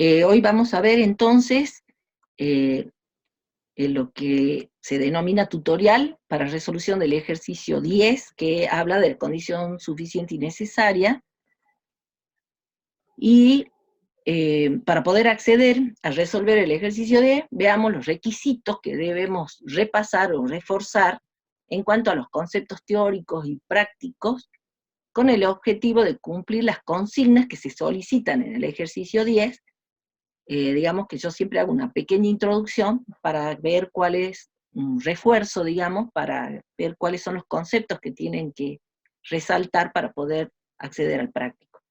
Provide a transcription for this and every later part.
Hoy vamos a ver entonces lo que se denomina tutorial para resolución del ejercicio 10, que habla de condición suficiente y necesaria, y para poder acceder a resolver el ejercicio 10, veamos los requisitos que debemos repasar o reforzar en cuanto a los conceptos teóricos y prácticos, con el objetivo de cumplir las consignas que se solicitan en el ejercicio 10. Digamos que yo siempre hago una pequeña introducción para ver cuál es un refuerzo, digamos, para ver cuáles son los conceptos que tienen que resaltar para poder acceder al práctico.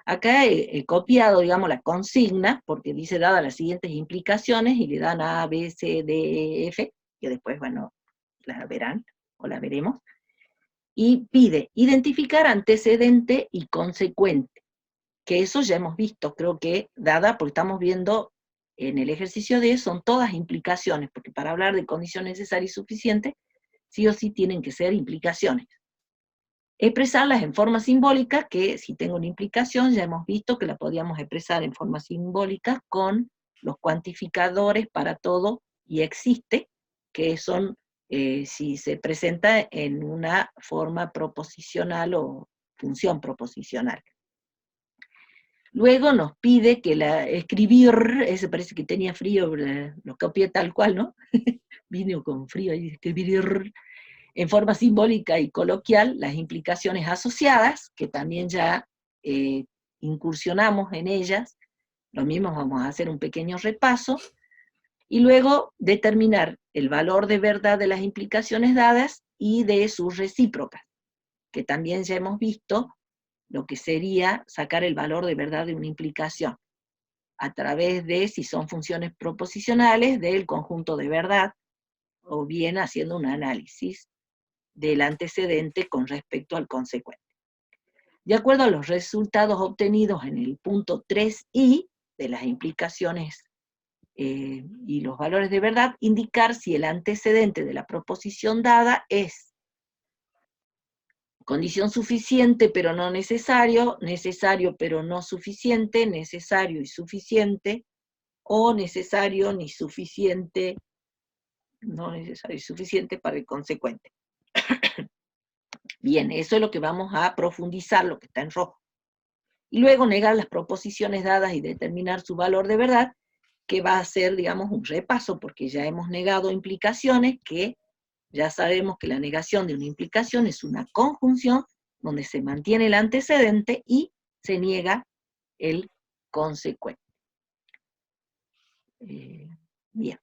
Acá he copiado, digamos, la consigna, porque dice dadas las siguientes implicaciones, y le dan A, B, C, D, E, F, que después, bueno, la verán, o la veremos, y pide identificar antecedente y consecuente, que eso ya hemos visto, creo que dada, porque estamos viendo en el ejercicio D, son todas implicaciones, porque para hablar de condición necesaria y suficiente, sí o sí tienen que ser implicaciones. Expresarlas en forma simbólica, que si tengo una implicación, ya hemos visto que la podíamos expresar en forma simbólica con los cuantificadores para todo y existe, que son, si se presenta en una forma proposicional o función proposicional. Luego nos pide que escribir, ese parece que tenía frío, lo copié tal cual, ¿no? Vino con frío y escribir en forma simbólica y coloquial las implicaciones asociadas, que también ya incursionamos en ellas, lo mismo vamos a hacer un pequeño repaso, y luego determinar el valor de verdad de las implicaciones dadas y de sus recíprocas, que también ya hemos visto lo que sería sacar el valor de verdad de una implicación, a través de, si son funciones proposicionales, del conjunto de verdad, o bien haciendo un análisis del antecedente con respecto al consecuente. De acuerdo a los resultados obtenidos en el punto 3i de las implicaciones y los valores de verdad, indicar si el antecedente de la proposición dada es condición suficiente pero no necesario, necesario pero no suficiente, necesario y suficiente, o necesario ni suficiente, no necesario y suficiente para el consecuente. Bien, eso es lo que vamos a profundizar, lo que está en rojo. Y luego negar las proposiciones dadas y determinar su valor de verdad, que va a ser, digamos, un repaso, porque ya hemos negado implicaciones, que ya sabemos que la negación de una implicación es una conjunción donde se mantiene el antecedente y se niega el consecuente. Bien.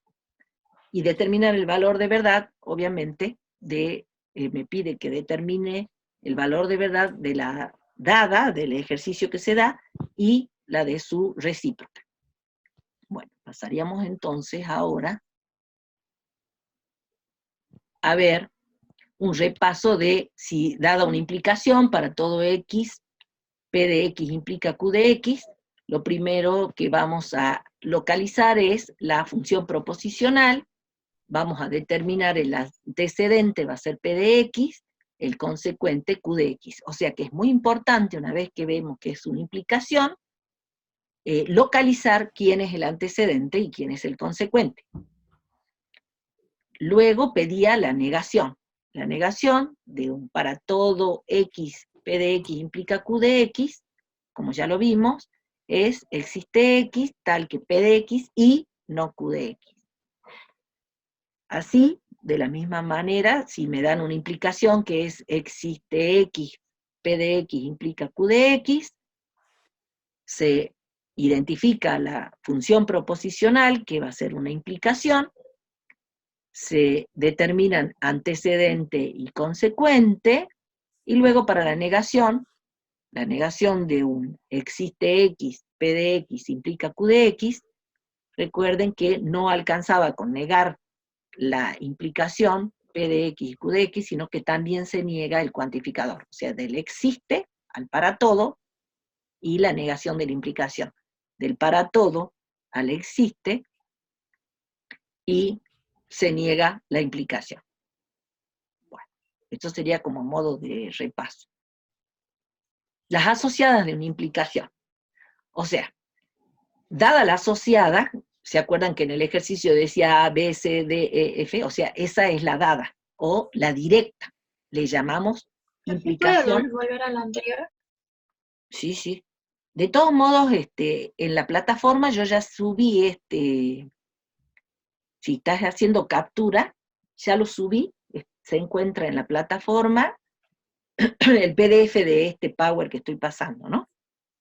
Y determinar el valor de verdad, obviamente, me pide que determine el valor de verdad de la dada, del ejercicio que se da, y la de su recíproca. Bueno, pasaríamos entonces ahora a ver un repaso de si dada una implicación para todo X, P de X implica Q de X, lo primero que vamos a localizar es la función proposicional. Vamos a determinar el antecedente, va a ser P de X, el consecuente Q de X. O sea que es muy importante, una vez que vemos que es una implicación, localizar quién es el antecedente y quién es el consecuente. Luego pedía la negación. La negación de un para todo X, P de X implica Q de X, como ya lo vimos, es existe X tal que P de X y no Q de X. Así, de la misma manera, si me dan una implicación que es existe X, P de X implica Q de X, se identifica la función proposicional, que va a ser una implicación, se determinan antecedente y consecuente, y luego para la negación de un existe X, P de X implica Q de X, recuerden que no alcanzaba con negar la implicación P de X y Q de X, sino que también se niega el cuantificador, o sea, del existe al para todo, y la negación de la implicación, del para todo al existe, y se niega la implicación. Bueno, esto sería como modo de repaso. Las asociadas de una implicación, o sea, Dada la asociada, ¿se acuerdan que en el ejercicio decía A, B, C, D, E, F? O sea, esa es la dada, o la directa. Le llamamos ¿Puede implicación. volver a la anterior? Sí, sí. De todos modos, en la plataforma yo ya subí, si estás haciendo captura, ya lo subí, se encuentra en la plataforma el PDF de este Power que estoy pasando, ¿no?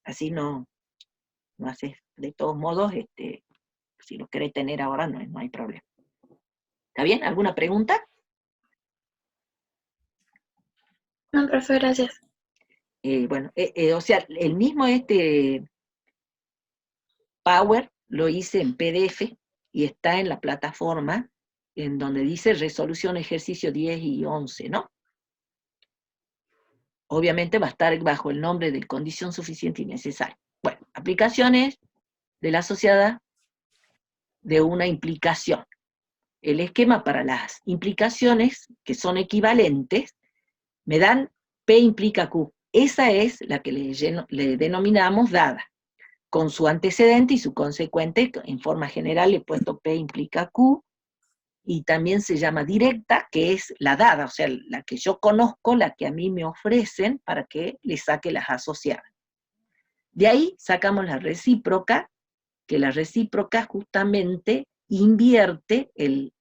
Así no haces, de todos modos, si lo querés tener ahora no hay problema. ¿Está bien? ¿Alguna pregunta? No, profe, gracias. Bueno, o sea, el mismo Power lo hice en PDF y está en la plataforma en donde dice resolución ejercicio 10 y 11, ¿no? Obviamente va a estar bajo el nombre de condición suficiente y necesaria. Bueno, aplicaciones de la asociada de una implicación. El esquema para las implicaciones que son equivalentes me dan P implica Q. Esa es la que le denominamos dada, con su antecedente y su consecuente. En forma general le he puesto P implica Q, y también se llama directa, que es la dada, o sea, la que yo conozco, la que a mí me ofrecen para que le saque las asociadas. De ahí sacamos la recíproca, que la recíproca justamente invierte el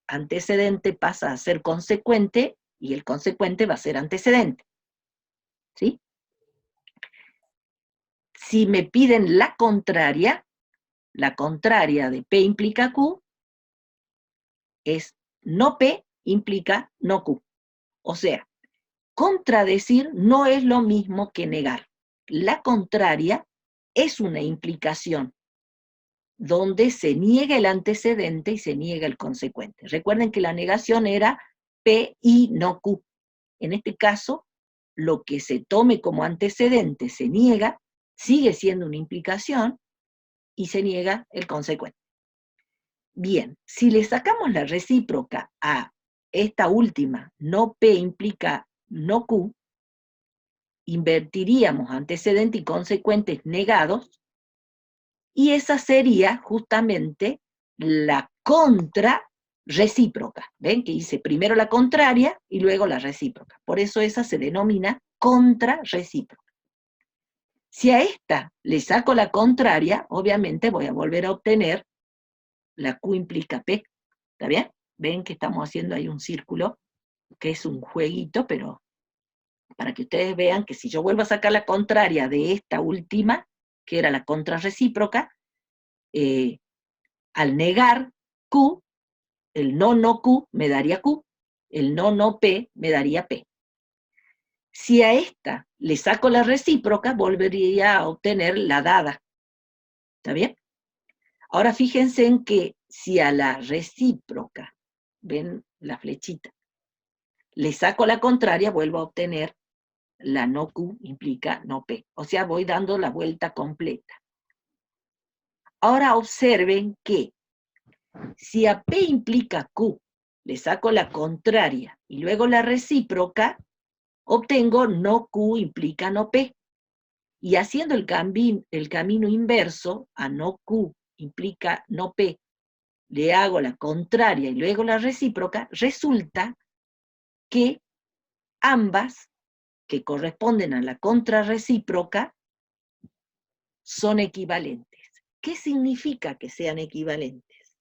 antecedente, pasa a ser consecuente, y el consecuente va a ser antecedente. ¿Sí? Si me piden la contraria de P implica Q es no P implica no Q. O sea, contradecir no es lo mismo que negar. La contraria es una implicación donde se niega el antecedente y se niega el consecuente. Recuerden que la negación era P y no Q. En este caso, lo que se tome como antecedente se niega, sigue siendo una implicación y se niega el consecuente. Bien, si le sacamos la recíproca a esta última, no P implica no Q, invertiríamos antecedente y consecuentes negados, y esa sería justamente la contra recíproca. ¿Ven? Que hice primero la contraria y luego la recíproca. Por eso esa se denomina contra recíproca. Si a esta le saco la contraria, obviamente voy a volver a obtener la Q implica P. ¿Está bien? Ven que estamos haciendo ahí un círculo, que es un jueguito, pero para que ustedes vean que si yo vuelvo a sacar la contraria de esta última, que era la contrarrecíproca, al negar Q, el no Q me daría Q, el no P me daría P. Si a esta le saco la recíproca, volvería a obtener la dada. ¿Está bien? Ahora fíjense en que si a la recíproca, ven la flechita, le saco la contraria, vuelvo a obtener la no Q implica no P. O sea, voy dando la vuelta completa. Ahora observen que si a P implica Q, le saco la contraria y luego la recíproca, obtengo no Q implica no P. Y haciendo el camino inverso a no Q implica no P, le hago la contraria y luego la recíproca, resulta que ambas, que corresponden a la contrarrecíproca, son equivalentes. ¿Qué significa que sean equivalentes?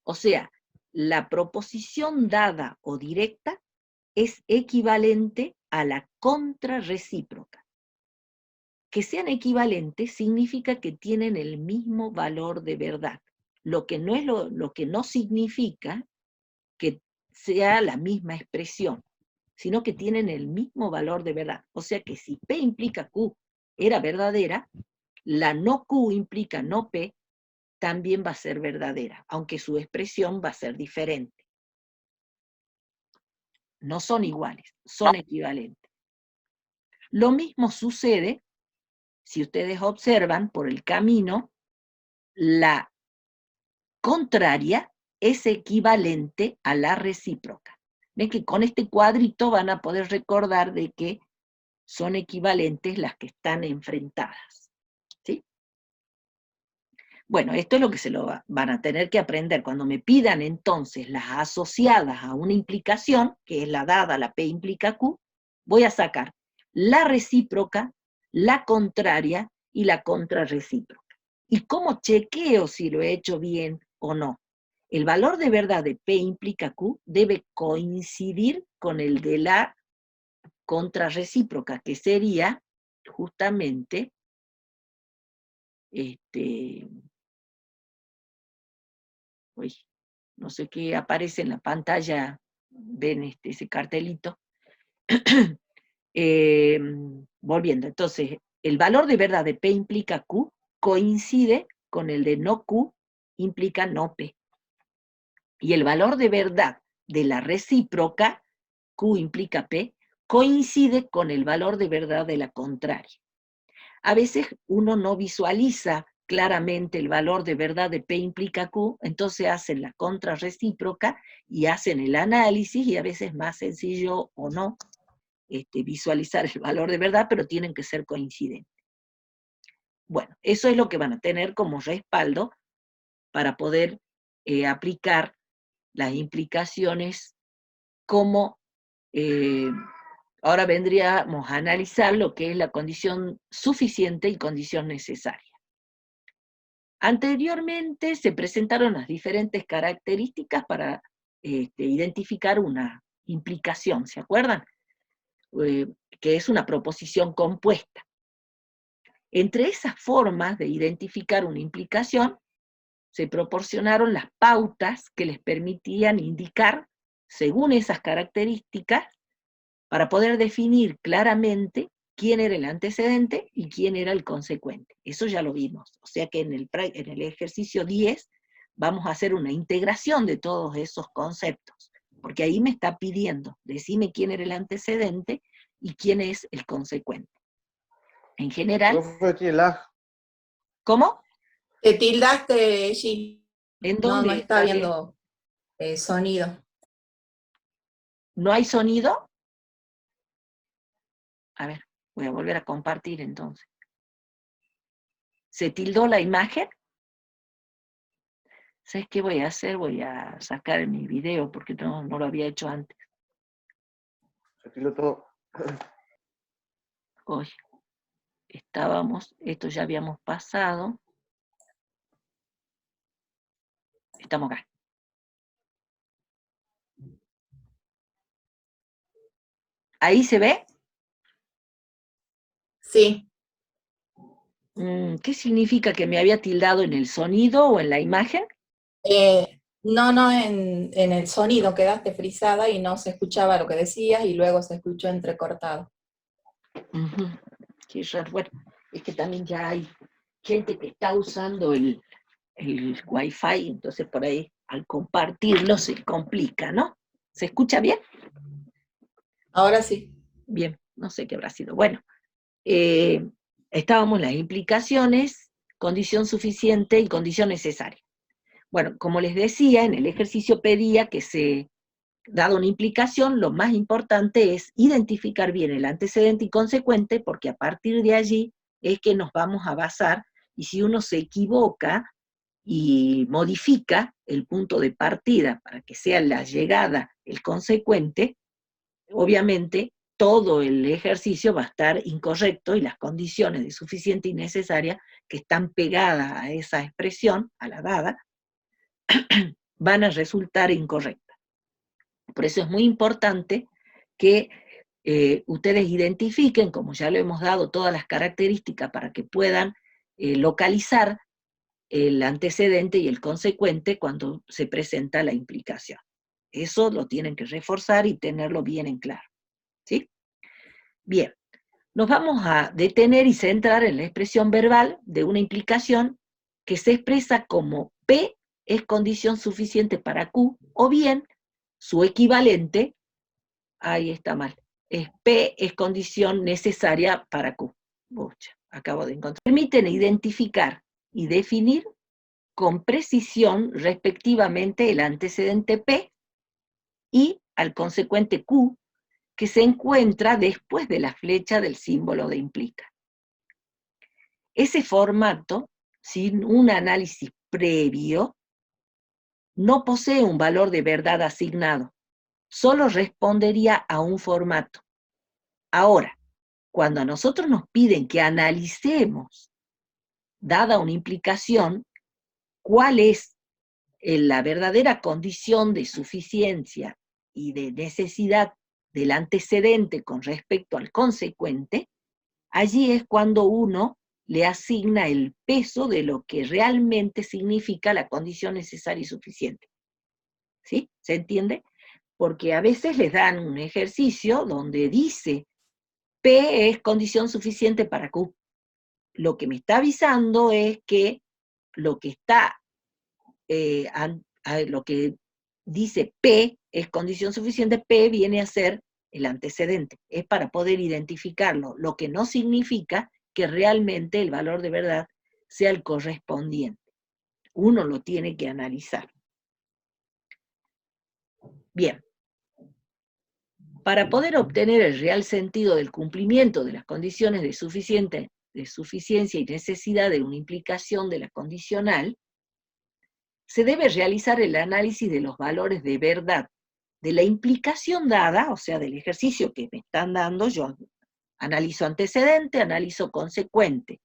O sea, la proposición dada o directa es equivalente a la contrarrecíproca. Que sean equivalentes significa que tienen el mismo valor de verdad, lo que no, lo que no significa que sea la misma expresión, sino que tienen el mismo valor de verdad. O sea que si P implica Q era verdadera, la no Q implica no P también va a ser verdadera, aunque su expresión va a ser diferente. No son iguales, son equivalentes. Lo mismo sucede, si ustedes observan por el camino, la contraria es equivalente a la recíproca. Ven que con este cuadrito van a poder recordar de que son equivalentes las que están enfrentadas. ¿Sí? Bueno, esto es lo que se lo van a tener que aprender. Cuando me pidan entonces las asociadas a una implicación, que es la dada, la P implica Q, voy a sacar la recíproca, la contraria y la contrarrecíproca. ¿Y cómo chequeo si lo he hecho bien o no? El valor de verdad de P implica Q debe coincidir con el de la contrarrecíproca, que sería justamente uy, no sé qué aparece en la pantalla, ven ese cartelito. Volviendo, entonces, el valor de verdad de P implica Q coincide con el de no Q implica no P. Y el valor de verdad de la recíproca, Q implica P, coincide con el valor de verdad de la contraria. A veces uno no visualiza claramente el valor de verdad de P implica Q, entonces hacen la contrarrecíproca y hacen el análisis, y a veces es más sencillo o no visualizar el valor de verdad, pero tienen que ser coincidentes. Bueno, eso es lo que van a tener como respaldo para poder aplicar las implicaciones como ahora vendríamos a analizar lo que es la condición suficiente y condición necesaria. Anteriormente se presentaron las diferentes características para identificar una implicación, ¿se acuerdan? Que es una proposición compuesta. Entre esas formas de identificar una implicación, se proporcionaron las pautas que les permitían indicar, según esas características, para poder definir claramente quién era el antecedente y quién era el consecuente. Eso ya lo vimos. O sea que en el ejercicio 10 vamos a hacer una integración de todos esos conceptos, porque ahí me está pidiendo, decime quién era el antecedente y quién es el consecuente. En general... Profe, tiene lag. ¿Cómo? Te tildaste, G. ¿En No, dónde? no está viendo sonido. ¿No hay sonido? A ver, voy a volver a compartir entonces. ¿Se tildó la imagen? ¿Sabes qué voy a hacer? Voy a sacar mi video porque no lo había hecho antes. Se tildó todo. Hoy esto ya habíamos pasado. Estamos acá. ¿Ahí se ve? Sí. ¿Qué significa que me había tildado en el sonido o en la imagen? No, en el sonido quedaste frisada y no se escuchaba lo que decías y luego se escuchó entrecortado. Qué raro. Bueno, es que también ya hay gente que está usando el Wi-Fi, entonces por ahí al compartirlo se complica, ¿no? ¿Se escucha bien? Ahora sí. Bien, no sé qué habrá sido. Bueno, estábamos en las implicaciones, condición suficiente y condición necesaria. Bueno, como les decía, en el ejercicio pedía que dada una implicación, lo más importante es identificar bien el antecedente y consecuente, porque a partir de allí es que nos vamos a basar, y si uno se equivoca y modifica el punto de partida para que sea la llegada el consecuente, obviamente todo el ejercicio va a estar incorrecto y las condiciones de suficiente y necesaria que están pegadas a esa expresión, a la dada, van a resultar incorrectas. Por eso es muy importante que ustedes identifiquen, como ya lo hemos dado, todas las características para que puedan localizar el antecedente y el consecuente cuando se presenta la implicación. Eso lo tienen que reforzar y tenerlo bien en claro. ¿Sí? Bien, nos vamos a detener y centrar en la expresión verbal de una implicación que se expresa como P es condición suficiente para Q, o bien su equivalente, ahí está mal, es P es condición necesaria para Q. Acabo de encontrar. Permiten identificar y definir con precisión respectivamente el antecedente P y al consecuente Q, que se encuentra después de la flecha del símbolo de implica. Ese formato sin un análisis previo, no posee un valor de verdad asignado, solo respondería a un formato. Ahora, cuando a nosotros nos piden que analicemos, dada una implicación, cuál es la verdadera condición de suficiencia y de necesidad del antecedente con respecto al consecuente, allí es cuando uno le asigna el peso de lo que realmente significa la condición necesaria y suficiente. ¿Sí? ¿Se entiende? Porque a veces les dan un ejercicio donde dice P es condición suficiente para Q. Lo que me está avisando es que lo que está, lo que dice P es condición suficiente, P viene a ser el antecedente. Es para poder identificarlo, lo que no significa que realmente el valor de verdad sea el correspondiente. Uno lo tiene que analizar. Bien. Para poder obtener el real sentido del cumplimiento de las condiciones de suficiencia y necesidad de una implicación de la condicional, se debe realizar el análisis de los valores de verdad de la implicación dada, o sea, del ejercicio que me están dando. Yo analizo antecedente, analizo consecuente,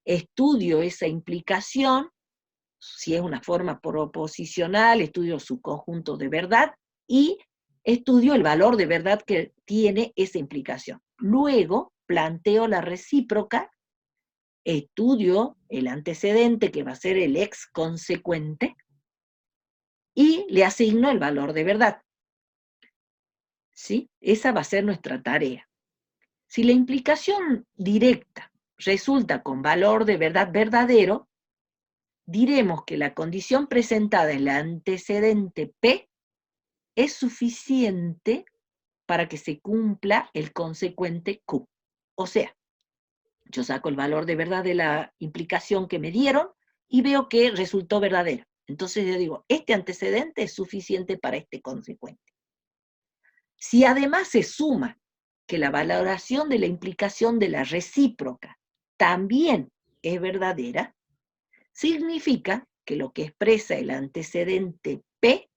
estudio esa implicación, si es una forma proposicional, estudio su conjunto de verdad, y estudio el valor de verdad que tiene esa implicación. Luego planteo la recíproca, estudio el antecedente, que va a ser el ex consecuente, y le asigno el valor de verdad. ¿Sí? Esa va a ser nuestra tarea. Si la implicación directa resulta con valor de verdad verdadero, diremos que la condición presentada en el antecedente P es suficiente para que se cumpla el consecuente Q. O sea, yo saco el valor de verdad de la implicación que me dieron y veo que resultó verdadera. Entonces yo digo, este antecedente es suficiente para este consecuente. Si además se suma que la valoración de la implicación de la recíproca también es verdadera, significa que lo que expresa el antecedente P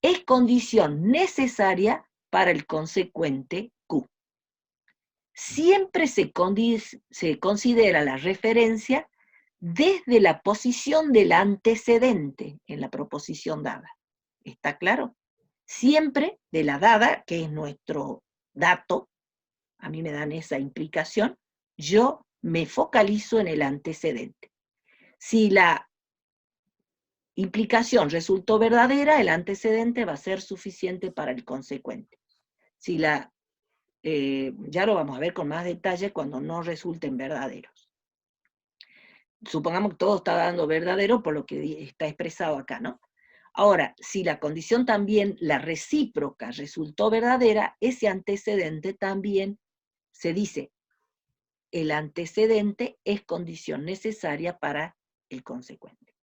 es condición necesaria para el consecuente Q. Siempre se considera la referencia desde la posición del antecedente en la proposición dada. ¿Está claro? Siempre de la dada, que es nuestro dato, a mí me dan esa implicación, yo me focalizo en el antecedente. Si la implicación resultó verdadera, el antecedente va a ser suficiente para el consecuente. Si ya lo vamos a ver con más detalle cuando no resulten verdaderos. Supongamos que todo está dando verdadero por lo que está expresado acá, ¿no? Ahora, si la condición también, la recíproca, resultó verdadera, ese antecedente también se dice, el antecedente es condición necesaria para el consecuente.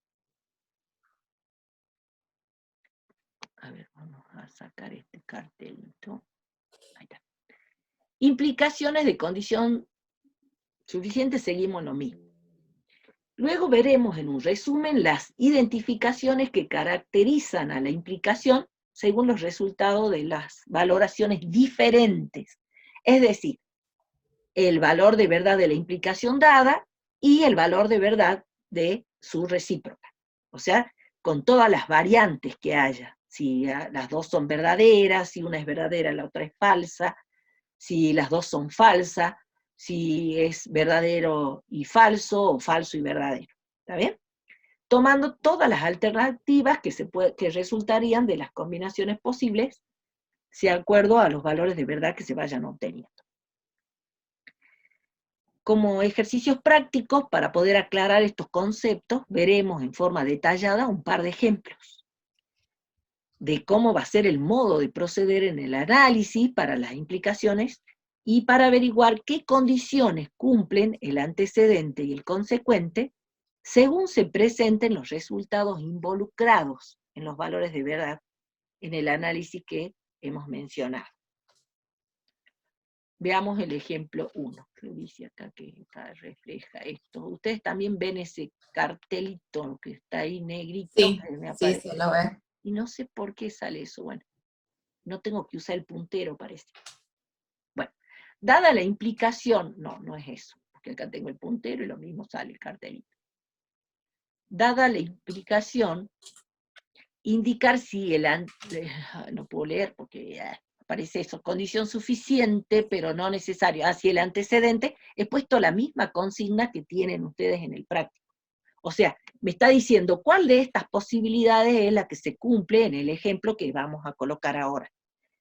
A ver, vamos a sacar este cartelito. Ahí está. Implicaciones de condición suficiente, seguimos en lo mismo. Luego veremos en un resumen las identificaciones que caracterizan a la implicación según los resultados de las valoraciones diferentes. Es decir, el valor de verdad de la implicación dada y el valor de verdad de su recíproca. O sea, con todas las variantes que haya. Si las dos son verdaderas, si una es verdadera, la otra es falsa, si las dos son falsas, si es verdadero y falso, o falso y verdadero. ¿Está bien? Tomando todas las alternativas que resultarían de las combinaciones posibles, de acuerdo a los valores de verdad que se vayan obteniendo. Como ejercicios prácticos, para poder aclarar estos conceptos, veremos en forma detallada un par de ejemplos de cómo va a ser el modo de proceder en el análisis para las implicaciones y para averiguar qué condiciones cumplen el antecedente y el consecuente según se presenten los resultados involucrados en los valores de verdad en el análisis que hemos mencionado. Veamos el ejemplo 1. Lo dice acá que acá refleja esto. Ustedes también ven ese cartelito que está ahí negrito. Sí, Que me sí, aparece. se lo ve. Y no sé por qué sale eso. Bueno, no tengo que usar el puntero, parece. Bueno, dada la implicación, no es eso, porque acá tengo el puntero y lo mismo sale el cartelito. Dada la implicación, indicar si no puedo leer porque aparece eso, condición suficiente, pero no necesario. Si el antecedente, he puesto la misma consigna que tienen ustedes en el práctico. O sea, me está diciendo cuál de estas posibilidades es la que se cumple en el ejemplo que vamos a colocar ahora.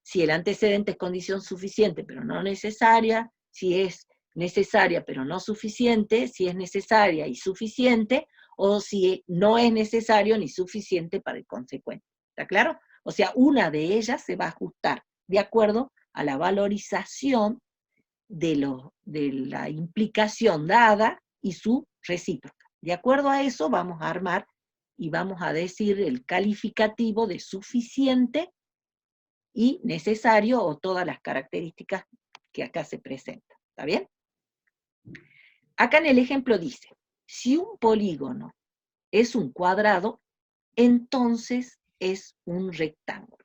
Si el antecedente es condición suficiente, pero no necesaria, si es necesaria, pero no suficiente, si es necesaria y suficiente, o si no es necesario ni suficiente para el consecuente. ¿Está claro? O sea, una de ellas se va a ajustar de acuerdo a la valorización de la implicación dada y su recíproca. De acuerdo a eso vamos a armar y vamos a decir el calificativo de suficiente y necesario o todas las características que acá se presentan. ¿Está bien? Acá en el ejemplo dice, si un polígono es un cuadrado, entonces es un rectángulo.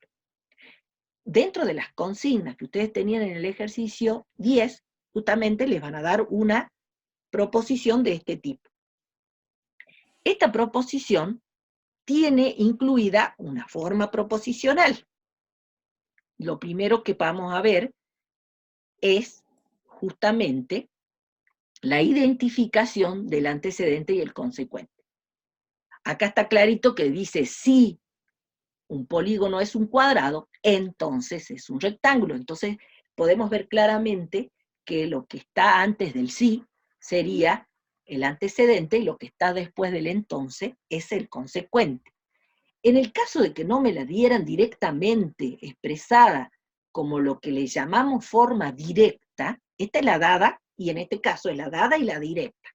Dentro de las consignas que ustedes tenían en el ejercicio 10, justamente les van a dar una proposición de este tipo. Esta proposición tiene incluida una forma proposicional. Lo primero que vamos a ver es justamente la identificación del antecedente y el consecuente. Acá está clarito que dice si un polígono es un cuadrado, entonces es un rectángulo. Entonces podemos ver claramente que lo que está antes del sí sería el antecedente y lo que está después del entonces es el consecuente. En el caso de que no me la dieran directamente expresada como lo que le llamamos forma directa, esta es la dada, y en este caso es la dada y la directa.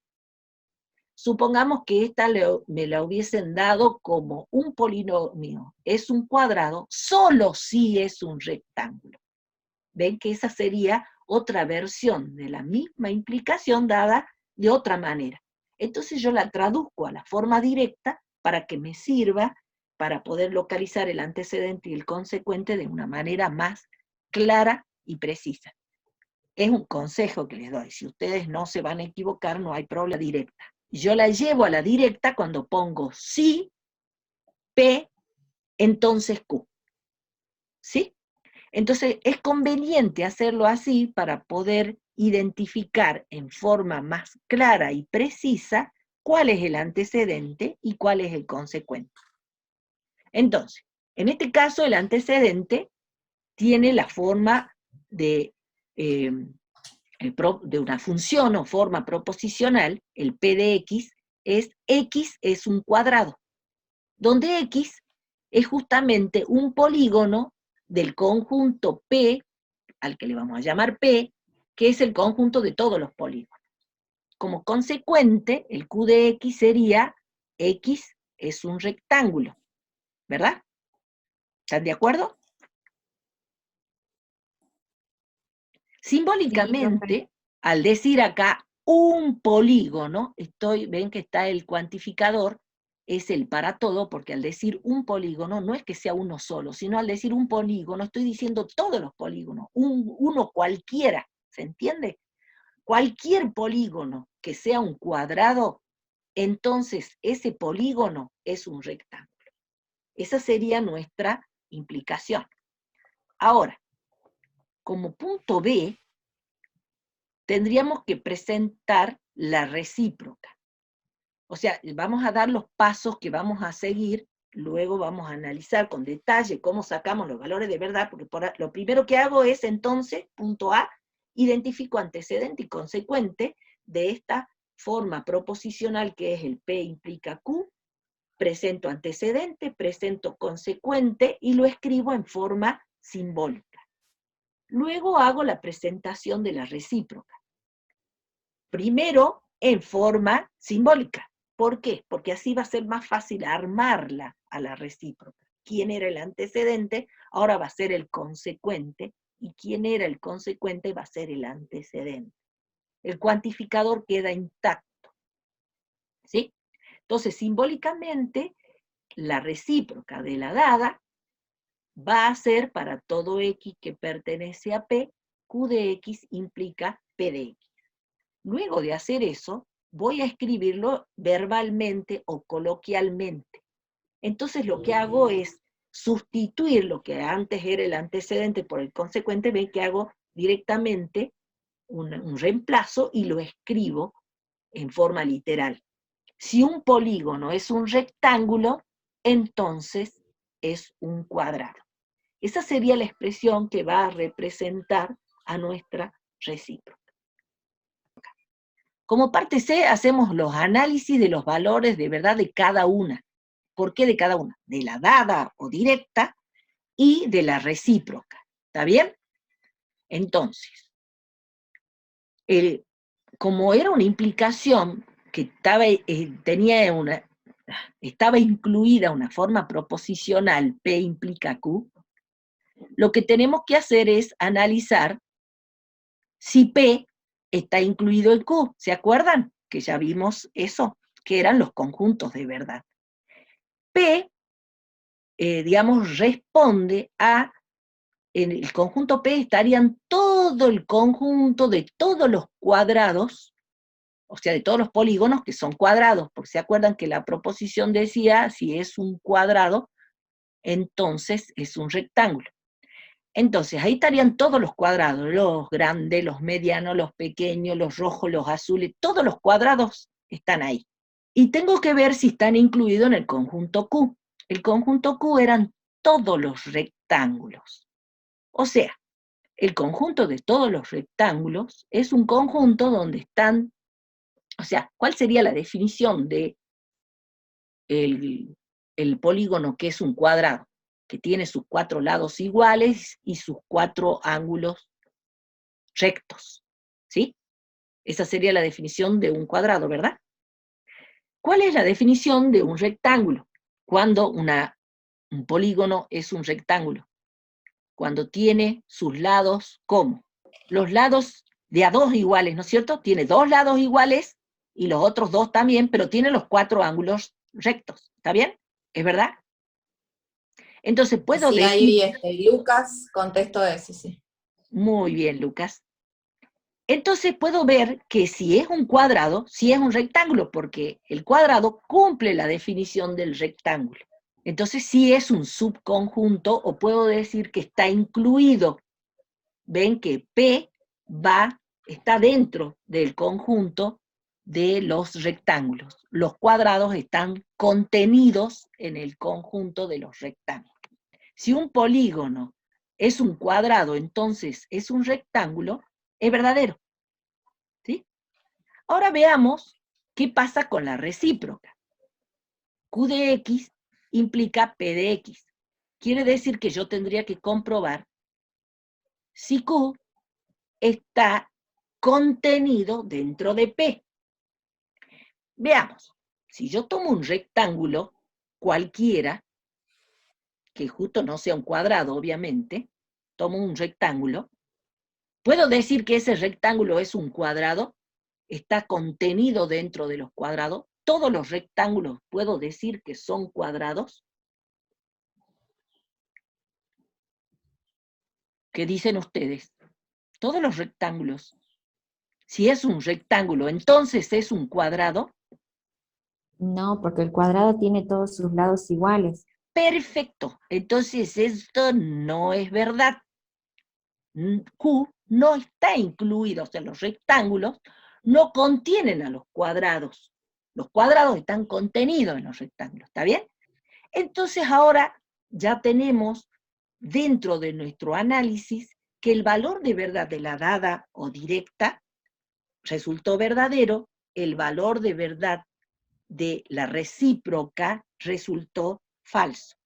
Supongamos que esta me la hubiesen dado como un polinomio, es un cuadrado, solo si es un rectángulo. Ven que esa sería otra versión de la misma implicación dada de otra manera. Entonces yo la traduzco a la forma directa para que me sirva para poder localizar el antecedente y el consecuente de una manera más clara y precisa. Es un consejo que les doy. Si ustedes no se van a equivocar, no hay problema directa. Yo la llevo a la directa cuando pongo sí, P, entonces Q. ¿Sí? Entonces es conveniente hacerlo así para poder identificar en forma más clara y precisa cuál es el antecedente y cuál es el consecuente. Entonces, en este caso el antecedente tiene la forma de una función o forma proposicional, el P de X es un cuadrado, donde X es justamente un polígono del conjunto P, al que le vamos a llamar P, que es el conjunto de todos los polígonos. Como consecuente, el Q de X sería X es un rectángulo, ¿verdad? ¿Están de acuerdo? Simbólicamente, al decir acá un polígono, ven que está el cuantificador, es el para todo, porque al decir un polígono no es que sea uno solo, sino al decir un polígono estoy diciendo todos los polígonos, uno cualquiera, ¿se entiende? Cualquier polígono que sea un cuadrado, entonces ese polígono es un rectángulo. Esa sería nuestra implicación. Ahora, como punto B, tendríamos que presentar la recíproca. O sea, vamos a dar los pasos que vamos a seguir, luego vamos a analizar con detalle cómo sacamos los valores de verdad, porque lo primero que hago es entonces, punto A, identifico antecedente y consecuente de esta forma proposicional que es el P implica Q, presento antecedente, presento consecuente y lo escribo en forma simbólica. Luego hago la presentación de la recíproca. Primero en forma simbólica. ¿Por qué? Porque así va a ser más fácil armarla a la recíproca. ¿Quién era el antecedente? Ahora va a ser el consecuente y quién era el consecuente va a ser el antecedente. El cuantificador queda intacto, ¿sí? Entonces, simbólicamente, la recíproca de la dada va a ser para todo X que pertenece a P, Q de X implica P de X. Luego de hacer eso, voy a escribirlo verbalmente o coloquialmente. Entonces lo que hago es sustituir lo que antes era el antecedente por el consecuente, ven que hago directamente un reemplazo y lo escribo en forma literal. Si un polígono es un rectángulo, entonces es un cuadrado. Esa sería la expresión que va a representar a nuestra recíproca. Como parte C, hacemos los análisis de los valores de verdad de cada una. ¿Por qué de cada una? De la dada o directa y de la recíproca. ¿Está bien? Entonces, como era una implicación que estaba incluida una forma proposicional, P implica Q, lo que tenemos que hacer es analizar si P está incluido en Q. ¿Se acuerdan? Que ya vimos eso, que eran los conjuntos de verdad. P, digamos, responde a, en el conjunto P estarían todo el conjunto de todos los cuadrados, o sea, de todos los polígonos que son cuadrados, porque se acuerdan que la proposición decía, si es un cuadrado, entonces es un rectángulo. Entonces, ahí estarían todos los cuadrados, los grandes, los medianos, los pequeños, los rojos, los azules, todos los cuadrados están ahí. Y tengo que ver si están incluidos en el conjunto Q. El conjunto Q eran todos los rectángulos. O sea, el conjunto de todos los rectángulos es un conjunto donde están, o sea, ¿cuál sería la definición de el polígono que es un cuadrado? Que tiene sus 4 lados iguales y sus 4 ángulos rectos, ¿sí? Esa sería la definición de un cuadrado, ¿verdad? ¿Cuál es la definición de un rectángulo? Cuando un polígono es un rectángulo. Cuando tiene sus lados, ¿cómo? Los lados de a 2 iguales, ¿no es cierto? Tiene 2 lados iguales y los otros 2 también, pero tiene los 4 ángulos rectos, ¿está bien? ¿Es verdad? Entonces puedo Sí, decir... ahí Lucas contestó eso, sí. Muy bien, Lucas. Entonces puedo ver que si es un cuadrado, si es un rectángulo, porque el cuadrado cumple la definición del rectángulo. Entonces sí es un subconjunto, o puedo decir que está incluido. Ven que P está dentro del conjunto de los rectángulos. Los cuadrados están contenidos en el conjunto de los rectángulos. Si un polígono es un cuadrado, entonces es un rectángulo, es verdadero. ¿Sí? Ahora veamos qué pasa con la recíproca. Q de X implica P de X. Quiere decir que yo tendría que comprobar si Q está contenido dentro de P. Veamos, si yo tomo un rectángulo cualquiera, que justo no sea un cuadrado, obviamente, tomo un rectángulo, ¿puedo decir que ese rectángulo es un cuadrado? ¿Está contenido dentro de los cuadrados? ¿Todos los rectángulos puedo decir que son cuadrados? ¿Qué dicen ustedes? Todos los rectángulos. Si es un rectángulo, entonces es un cuadrado. No, porque el cuadrado tiene todos sus lados iguales. Perfecto. Entonces esto no es verdad. Q no está incluido, o sea, los rectángulos no contienen a los cuadrados. Los cuadrados están contenidos en los rectángulos, ¿está bien? Entonces ahora ya tenemos dentro de nuestro análisis que el valor de verdad de la dada o directa resultó verdadero, el valor de verdad de la recíproca resultó falso.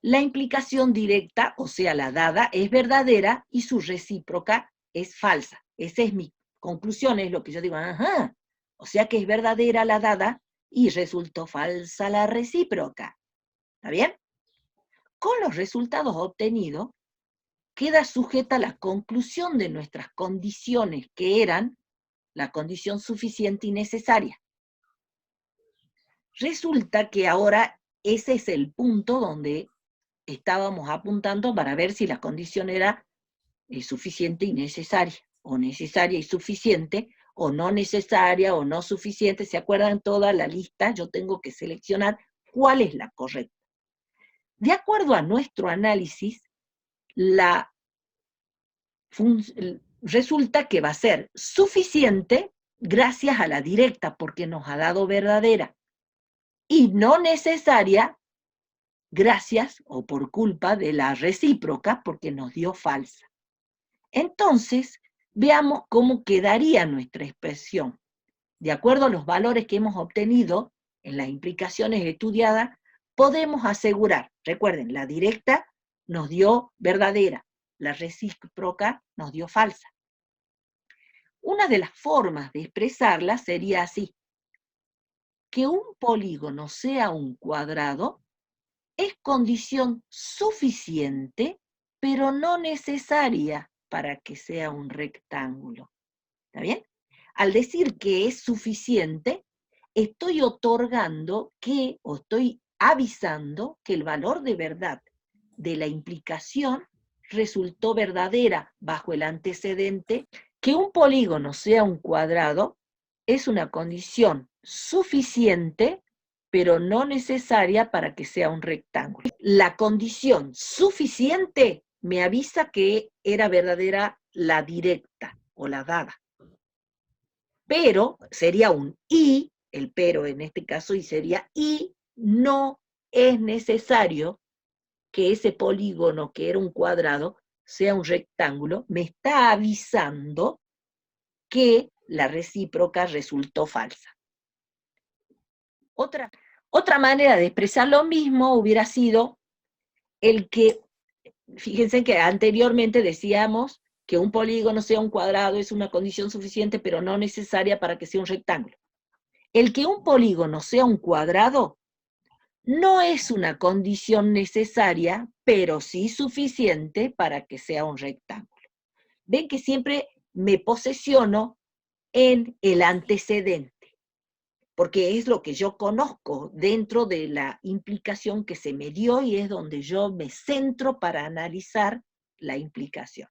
La implicación directa, o sea, la dada, es verdadera y su recíproca es falsa. Esa es mi conclusión, es lo que yo digo, ajá, o sea que es verdadera la dada y resultó falsa la recíproca. ¿Está bien? Con los resultados obtenidos, queda sujeta a la conclusión de nuestras condiciones, que eran la condición suficiente y necesaria. Resulta que ahora ese es el punto donde estábamos apuntando para ver si la condición era suficiente y necesaria, o necesaria y suficiente, o no necesaria, o no suficiente. ¿Se acuerdan toda la lista? Yo tengo que seleccionar cuál es la correcta. De acuerdo a nuestro análisis, resulta que va a ser suficiente gracias a la directa, porque nos ha dado verdadera, y no necesaria gracias o por culpa de la recíproca, porque nos dio falsa. Entonces, veamos cómo quedaría nuestra expresión. De acuerdo a los valores que hemos obtenido en las implicaciones estudiadas, podemos asegurar, recuerden, la directa nos dio verdadera, la recíproca nos dio falsa. Una de las formas de expresarla sería así: que un polígono sea un cuadrado es condición suficiente, pero no necesaria para que sea un rectángulo. ¿Está bien? Al decir que es suficiente, estoy otorgando que, o estoy avisando que el valor de verdad de la implicación resultó verdadera bajo el antecedente. Que un polígono sea un cuadrado es una condición suficiente, pero no necesaria para que sea un rectángulo. La condición suficiente me avisa que era verdadera la directa o la dada. Pero sería un y, el pero en este caso, y sería y no es necesario que ese polígono que era un cuadrado sea un rectángulo. Me está avisando que la recíproca resultó falsa. Otra manera de expresar lo mismo hubiera sido el que, fíjense que anteriormente decíamos que un polígono sea un cuadrado es una condición suficiente, pero no necesaria para que sea un rectángulo. El que un polígono sea un cuadrado no es una condición necesaria, pero sí suficiente para que sea un rectángulo. Ven que siempre me posesiono en el antecedente, porque es lo que yo conozco dentro de la implicación que se me dio y es donde yo me centro para analizar la implicación.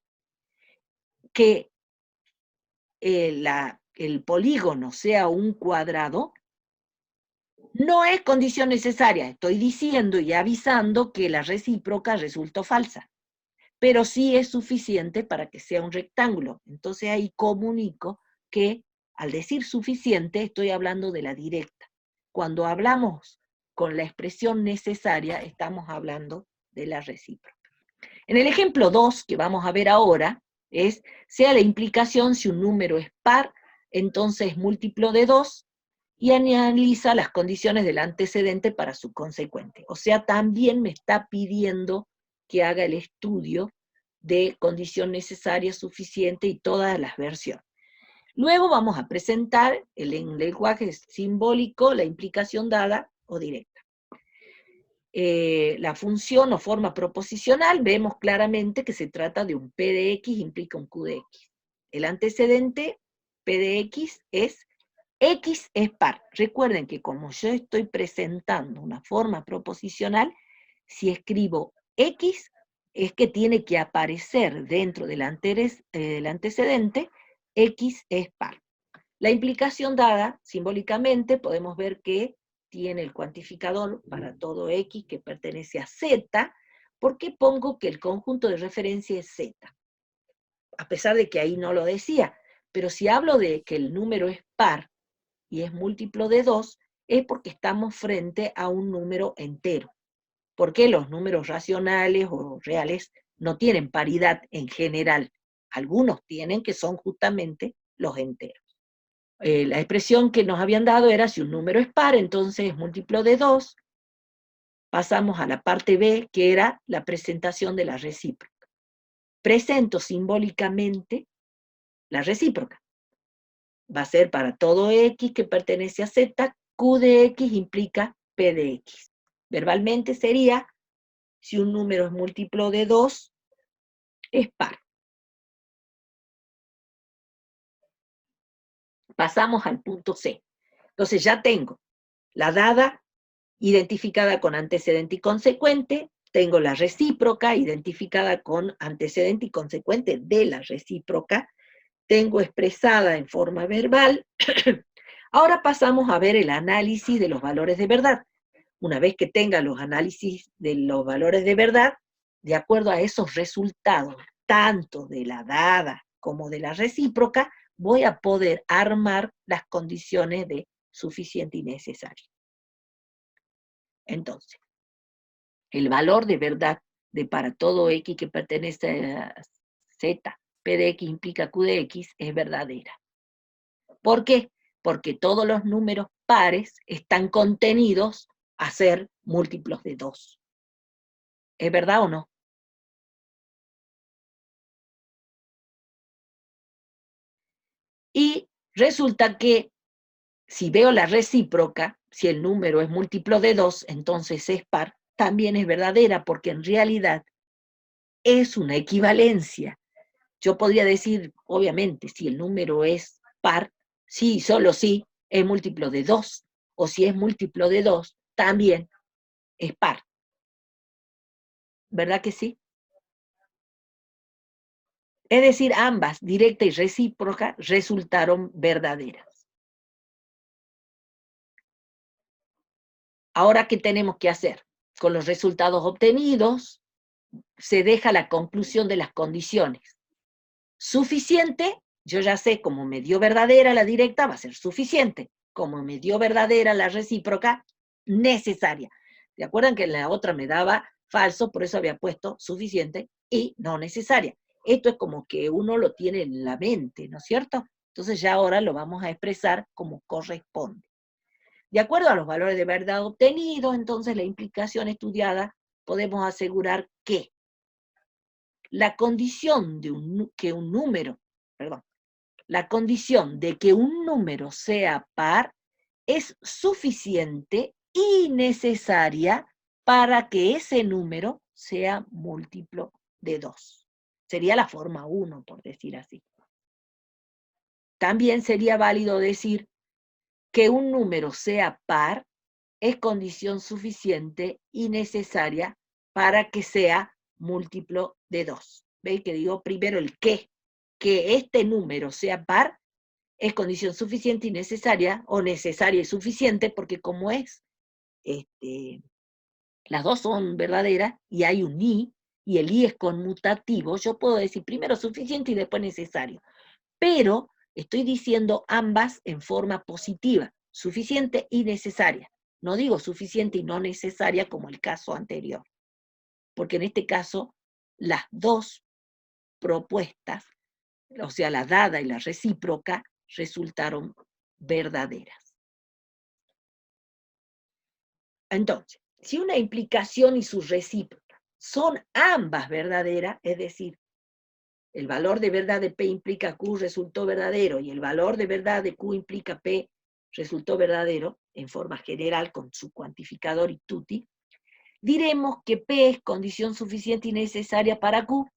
Que el polígono sea un cuadrado no es condición necesaria. Estoy diciendo y avisando que la recíproca resultó falsa, pero sí es suficiente para que sea un rectángulo. Entonces ahí comunico que al decir suficiente estoy hablando de la directa. Cuando hablamos con la expresión necesaria estamos hablando de la recíproca. En el ejemplo 2 que vamos a ver ahora es, sea la implicación si un número es par, entonces es múltiplo de 2, y analiza las condiciones del antecedente para su consecuente. O sea, también me está pidiendo que haga el estudio de condición necesaria, suficiente y todas las versiones. Luego vamos a presentar en lenguaje simbólico la implicación dada o directa. La función o forma proposicional, vemos claramente que se trata de un P de X implica un Q de X. El antecedente P de X es par. Recuerden que como yo estoy presentando una forma proposicional, si escribo X, es que tiene que aparecer dentro del antecedente, X es par. La implicación dada, simbólicamente, podemos ver que tiene el cuantificador para todo X que pertenece a Z, porque pongo que el conjunto de referencia es Z. A pesar de que ahí no lo decía, pero si hablo de que el número es par, y es múltiplo de 2, es porque estamos frente a un número entero. Porque los números racionales o reales no tienen paridad en general. Algunos tienen, que son justamente los enteros. La expresión que nos habían dado era si un número es par, entonces es múltiplo de 2. Pasamos a la parte B, que era la presentación de la recíproca. Presento simbólicamente la recíproca. Va a ser para todo X que pertenece a Z, Q de X implica P de X. Verbalmente sería, si un número es múltiplo de 2, es par. Pasamos al punto C. Entonces ya tengo la dada identificada con antecedente y consecuente, tengo la recíproca identificada con antecedente y consecuente de la recíproca, tengo expresada en forma verbal. Ahora pasamos a ver el análisis de los valores de verdad. Una vez que tenga los análisis de los valores de verdad, de acuerdo a esos resultados, tanto de la dada como de la recíproca, voy a poder armar las condiciones de suficiente y necesario. Entonces, el valor de verdad de para todo X que pertenece a Z, P de X implica Q de X, es verdadera. ¿Por qué? Porque todos los números pares están contenidos a ser múltiplos de 2. ¿Es verdad o no? Y resulta que si veo la recíproca, si el número es múltiplo de 2, entonces es par, también es verdadera, porque en realidad es una equivalencia. Yo podría decir, obviamente, si el número es par, sí, solo sí, es múltiplo de 2, o si es múltiplo de 2, también es par. ¿Verdad que sí? Es decir, ambas, directa y recíproca, resultaron verdaderas. Ahora, ¿qué tenemos que hacer? Con los resultados obtenidos, se deja la conclusión de las condiciones. Suficiente, yo ya sé, como me dio verdadera la directa, va a ser suficiente. Como me dio verdadera la recíproca, necesaria. ¿Se acuerdan que en la otra me daba falso? Por eso había puesto suficiente y no necesaria. Esto es como que uno lo tiene en la mente, ¿no es cierto? Entonces ya ahora lo vamos a expresar como corresponde. De acuerdo a los valores de verdad obtenidos, entonces la implicación estudiada, podemos asegurar que la condición de la condición de que un número sea par es suficiente y necesaria para que ese número sea múltiplo de 2. Sería la forma 1, por decir así. También sería válido decir que un número sea par es condición suficiente y necesaria para que sea múltiplo de 2. ¿Veis que digo primero el que este número sea par es condición suficiente y necesaria, o necesaria y suficiente, porque como es, las dos son verdaderas, y hay un y el i es conmutativo, yo puedo decir primero suficiente y después necesario. Pero estoy diciendo ambas en forma positiva, suficiente y necesaria. No digo suficiente y no necesaria como el caso anterior, porque en este caso las dos propuestas, o sea, la dada y la recíproca, resultaron verdaderas. Entonces, si una implicación y su recíproca son ambas verdaderas, es decir, el valor de verdad de P implica Q resultó verdadero y el valor de verdad de Q implica P resultó verdadero, en forma general con su cuantificador y tutti, diremos que P es condición suficiente y necesaria para Q,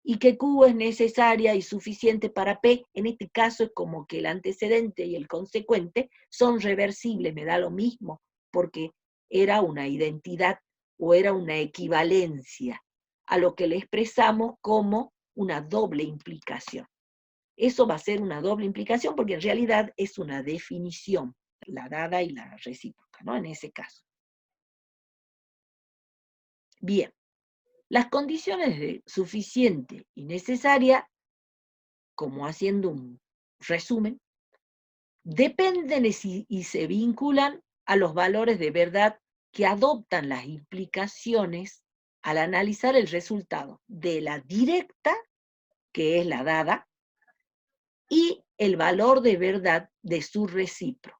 y que Q es necesaria y suficiente para P. En este caso es como que el antecedente y el consecuente son reversibles, me da lo mismo, porque era una identidad o era una equivalencia a lo que le expresamos como una doble implicación. Eso va a ser una doble implicación porque en realidad es una definición, la dada y la recíproca, ¿no? En ese caso. Bien, las condiciones de suficiente y necesaria, como haciendo un resumen, dependen y se vinculan a los valores de verdad que adoptan las implicaciones al analizar el resultado de la directa, que es la dada, y el valor de verdad de su recíproca.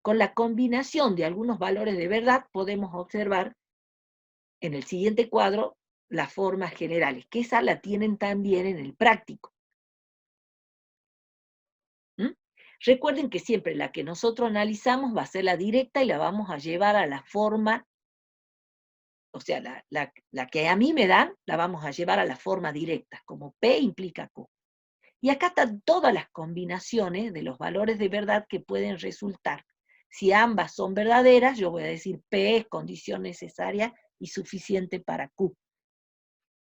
Con la combinación de algunos valores de verdad podemos observar en el siguiente cuadro las formas generales, que esa la tienen también en el práctico. Recuerden que siempre la que nosotros analizamos va a ser la directa y la vamos a llevar a la forma o sea, la que a mí me dan, la vamos a llevar a la forma directa, como P implica Q. Y acá están todas las combinaciones de los valores de verdad que pueden resultar. Si ambas son verdaderas, yo voy a decir P es condición necesaria y suficiente para Q.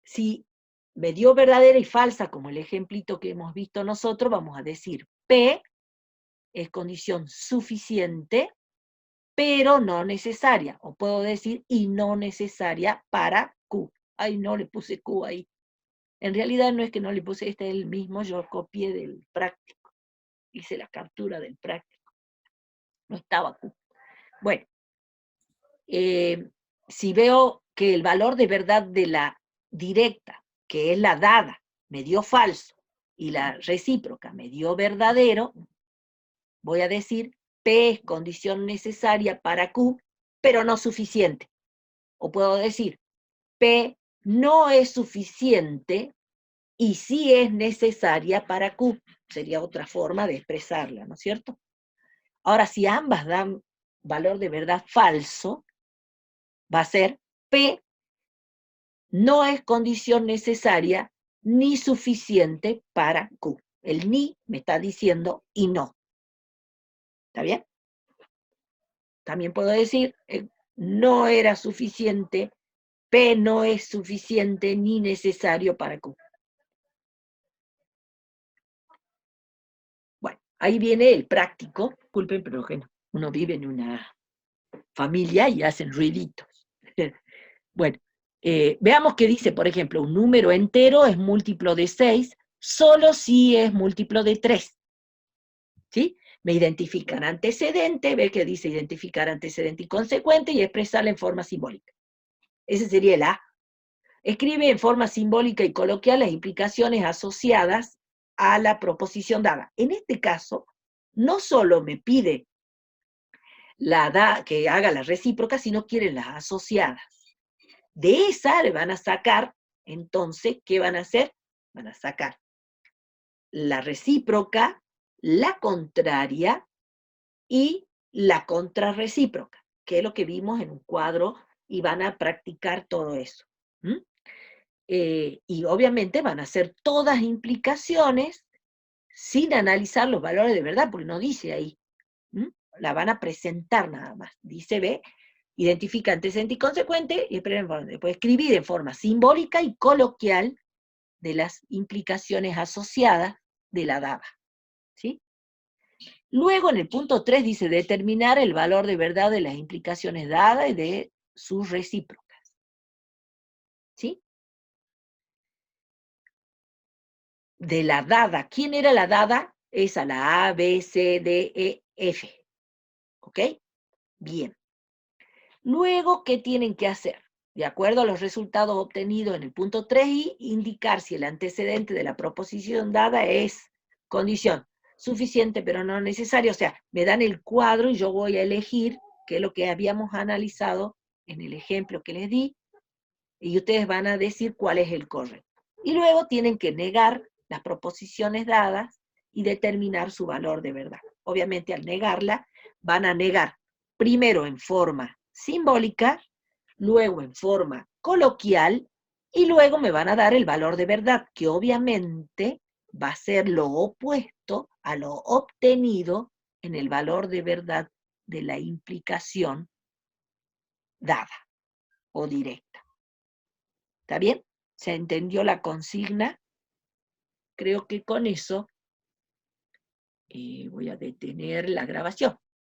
Si me dio verdadera y falsa, como el ejemplito que hemos visto nosotros, vamos a decir P es condición suficiente, pero no necesaria. O puedo decir y no necesaria para Q. Ay, no le puse Q ahí. En realidad no es que no le puse, este es el mismo, yo copié del práctico. Hice la captura del práctico. No estaba Q. Bueno, si veo que el valor de verdad de la directa, que es la dada, me dio falso, y la recíproca me dio verdadero, voy a decir P es condición necesaria para Q, pero no suficiente. O puedo decir P no es suficiente y sí es necesaria para Q. Sería otra forma de expresarla, ¿no es cierto? Ahora, si ambas dan valor de verdad falso, va a ser P no es condición necesaria ni suficiente para Q. El ni me está diciendo y no. ¿Está bien? También puedo decir, no era suficiente, P no es suficiente ni necesario para Q. Bueno, ahí viene el práctico. Disculpen, pero uno vive en una familia y hacen ruiditos. Bueno, veamos qué dice, por ejemplo, un número entero es múltiplo de 6, solo si es múltiplo de 3. ¿Sí? Me identifican antecedente, ve que dice identificar antecedente y consecuente y expresarla en forma simbólica. Ese sería el A. Escribe en forma simbólica y coloquial las implicaciones asociadas a la proposición dada. En este caso, no solo me pide que haga la recíproca, sino quieren las asociadas. De esa le van a sacar, entonces, ¿qué van a hacer? Van a sacar la recíproca, la contraria y la contrarrecíproca, que es lo que vimos en un cuadro, y van a practicar todo eso. Y obviamente van a hacer todas implicaciones sin analizar los valores de verdad, porque no dice ahí. La van a presentar nada más. Dice, ve, identifica antecedente y consecuente, y después escribir en forma simbólica y coloquial de las implicaciones asociadas de la dada. ¿Sí? Luego en el punto 3 dice determinar el valor de verdad de las implicaciones dadas y de sus recíprocas. ¿Sí? De la dada. ¿Quién era la dada? Esa, la A, B, C, D, E, F. ¿Ok? Bien. Luego, ¿qué tienen que hacer? De acuerdo a los resultados obtenidos en el punto 3 y indicar si el antecedente de la proposición dada es condición suficiente pero no necesaria. O sea, me dan el cuadro y yo voy a elegir, que es lo que habíamos analizado en el ejemplo que les di, y ustedes van a decir cuál es el correcto. Y luego tienen que negar las proposiciones dadas y determinar su valor de verdad. Obviamente al negarla, van a negar primero en forma simbólica, luego en forma coloquial, y luego me van a dar el valor de verdad, que obviamente va a ser lo opuesto a lo obtenido en el valor de verdad de la implicación dada o directa. ¿Está bien? ¿Se entendió la consigna? Creo que con eso voy a detener la grabación.